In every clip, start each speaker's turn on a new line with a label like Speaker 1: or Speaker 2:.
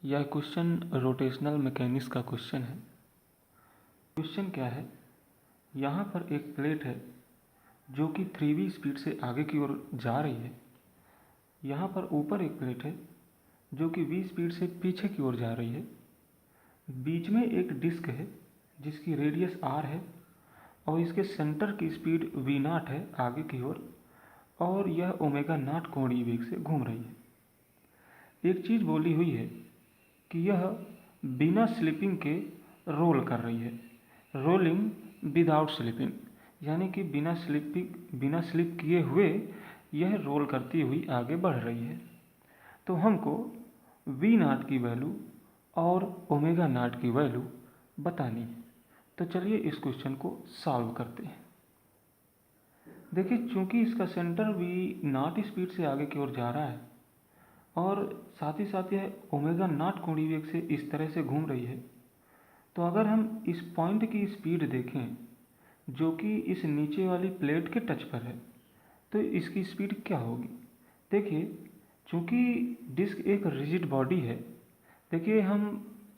Speaker 1: यह question rotational mechanics का question है। क्वेश्चन क्या है, यहाँ पर एक प्लेट है जो कि 3v स्पीड से आगे की ओर जा रही है। यहाँ पर ऊपर एक प्लेट है जो कि v स्पीड से पीछे की ओर जा रही है। बीच में एक डिस्क है जिसकी रेडियस r है और इसके सेंटर की स्पीड v0 है आगे की ओर, और यह ओमेगा नॉट कोणीय वेग से घूम रही है। एक चीज़ बोली हुई है कि यह बिना स्लिपिंग के रोल कर रही है, रोलिंग विदाउट स्लिपिंग, यानी कि बिना स्लिप किए हुए यह रोल करती हुई आगे बढ़ रही है। तो हमको v0 की वैल्यू और ओमेगा नॉट की वैल्यू बतानी है। तो चलिए इस क्वेश्चन को सॉल्व करते हैं। देखिए, चूंकि इसका सेंटर v0 स्पीड से आगे की ओर जा रहा है और साथ ही साथ यह ओमेगा नॉट कोणीय वेग से इस तरह से घूम रही है, तो अगर हम इस पॉइंट की स्पीड देखें जो कि इस नीचे वाली प्लेट के टच पर है, तो इसकी स्पीड क्या होगी। देखिए, चूंकि डिस्क एक रिजिड बॉडी है, देखिए हम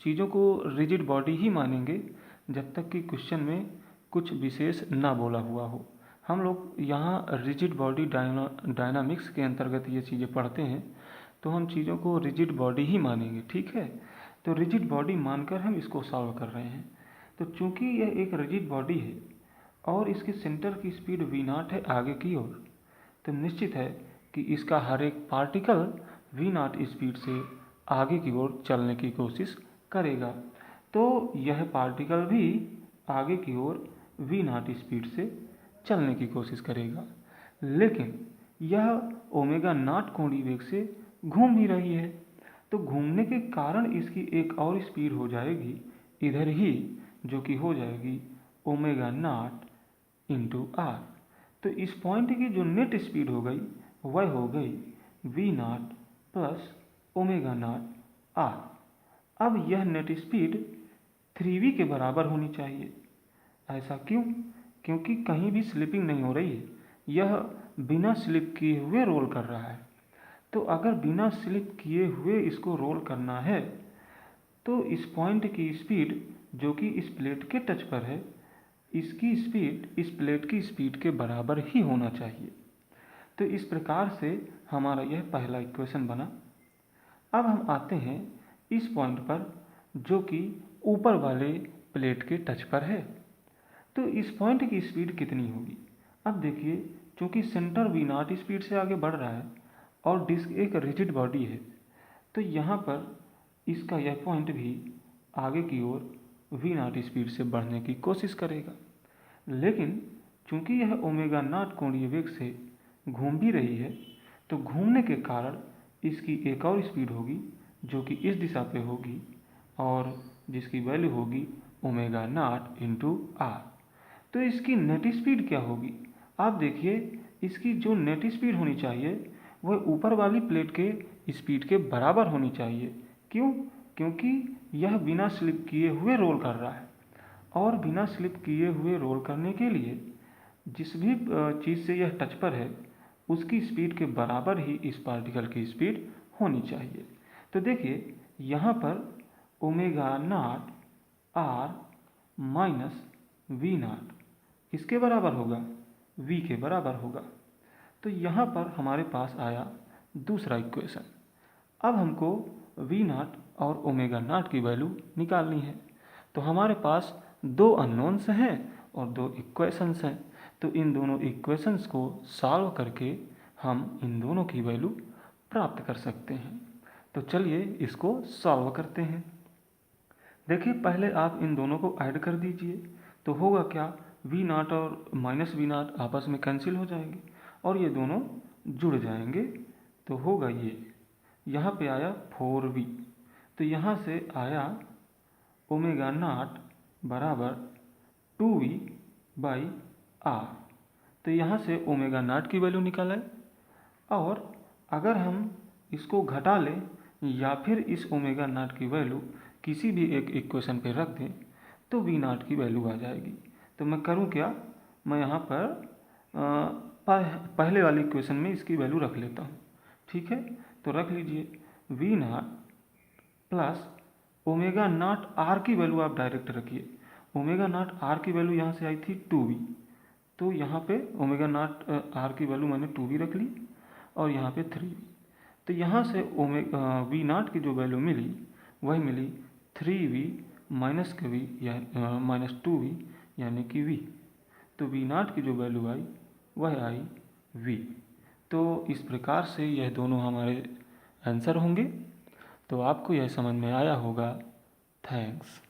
Speaker 1: चीज़ों को रिजिड बॉडी ही मानेंगे जब तक कि क्वेश्चन में कुछ विशेष ना बोला हुआ हो। हम लोग यहाँ रिजिड बॉडी डायनामिक्स के अंतर्गत ये चीज़ें पढ़ते हैं, तो हम चीज़ों को रिजिड बॉडी ही मानेंगे, ठीक है। तो रिजिड बॉडी मानकर हम इसको सॉल्व कर रहे हैं। तो चूंकि यह एक रिजिड बॉडी है और इसके सेंटर की स्पीड v0 है आगे की ओर, तो निश्चित है कि इसका हर एक पार्टिकल v0 स्पीड से आगे की ओर चलने की कोशिश करेगा। तो यह पार्टिकल भी आगे की ओर v0 स्पीड से चलने की कोशिश करेगा, लेकिन यह ओमेगा नॉट कोणीय वेग से घूम भी रही है। तो घूमने के कारण इसकी एक और स्पीड हो जाएगी इधर ही, जो कि हो जाएगी ओमेगा नॉट इंटू आर। तो इस पॉइंट की जो नेट स्पीड हो गई वह हो गई v0 plus omega not are. अब यह नेट स्पीड 3v के बराबर होनी चाहिए। ऐसा क्यों? क्योंकि कहीं भी स्लिपिंग नहीं हो रही है, यह बिना स्लिप किए हुए रोल कर रहा है। तो अगर बिना स्लिप किए हुए इसको रोल करना है, तो इस पॉइंट की स्पीड जो कि इस प्लेट के टच पर है, इसकी स्पीड इस प्लेट की स्पीड के बराबर ही होना चाहिए। तो इस प्रकार से हमारा यह पहला इक्वेशन बना। अब हम आते हैं इस पॉइंट पर जो कि ऊपर वाले प्लेट के टच पर है। तो इस पॉइंट की स्पीड कितनी होगी। अब देखिए, चूंकि सेंटर v0 स्पीड से आगे बढ़ रहा है और डिस्क एक रिजिड बॉडी है, तो यहाँ पर इसका यह पॉइंट भी आगे की ओर v0 स्पीड से बढ़ने की कोशिश करेगा। लेकिन चूंकि यह ओमेगा नॉट कोणीय वेग से घूम भी रही है, तो घूमने के कारण इसकी एक और स्पीड होगी जो कि इस दिशा पे होगी और जिसकी वैल्यू होगी ओमेगा नॉट इंटू आर। तो इसकी नेट स्पीड क्या होगी। आप देखिए, इसकी जो नेट स्पीड होनी चाहिए वह ऊपर वाली प्लेट के स्पीड के बराबर होनी चाहिए। क्यों? क्योंकि यह बिना स्लिप किए हुए रोल कर रहा है, और बिना स्लिप किए हुए रोल करने के लिए जिस भी चीज़ से यह टच पर है उसकी स्पीड के बराबर ही इस पार्टिकल की स्पीड होनी चाहिए। तो देखिए, यहाँ पर omega not are minus v0 किसके बराबर होगा, v के बराबर होगा। तो यहाँ पर हमारे पास आया दूसरा इक्वेशन। अब हमको v0 और ओमेगा नॉट की वैल्यू निकालनी है। तो हमारे पास दो अननोन्स हैं और दो इक्वेशंस हैं। तो इन दोनों इक्वेशंस को सॉल्व करके हम इन दोनों की वैल्यू प्राप्त कर सकते हैं। तो चलिए इसको सॉल्व करते हैं। देखिए, पहले आप इन दोनों को ऐड कर दीजिए। तो होगा क्या, v0 और माइनस v0 आपस में कैंसिल हो जाएंगे और ये दोनों जुड़ जाएंगे। तो होगा ये, यहाँ पे आया 4v, तो यहाँ से आया ओमेगा नॉट बराबर 2v बाई आर। तो यहाँ से ओमेगा नॉट की वैल्यू निकल आए, और अगर हम इसको घटा लें या फिर इस ओमेगा नॉट की वैल्यू किसी भी एक इक्वेशन पे रख दें तो v0 की वैल्यू आ जाएगी। तो मैं करूँ क्या, मैं यहाँ पर पहले वाली इक्वेशन में इसकी वैल्यू रख लेता हूँ, ठीक है। तो रख लीजिए v0 plus omega not R की वैल्यू आप डायरेक्ट रखिए। ओमेगा नॉट आर की वैल्यू यहाँ से आई थी 2v, तो यहाँ पे ओमेगा नॉट आर की वैल्यू मैंने 2v रख ली और यहाँ पे 3v। तो यहाँ से ओमेगा वी नॉट की जो वैल्यू मिली वही मिली 3v माइनस के वी या -2v यानी कि v। तो वी नॉट की जो वैल्यू आई वह आई v। तो इस प्रकार से यह दोनों हमारे आंसर होंगे। तो आपको यह समझ में आया होगा। थैंक्स।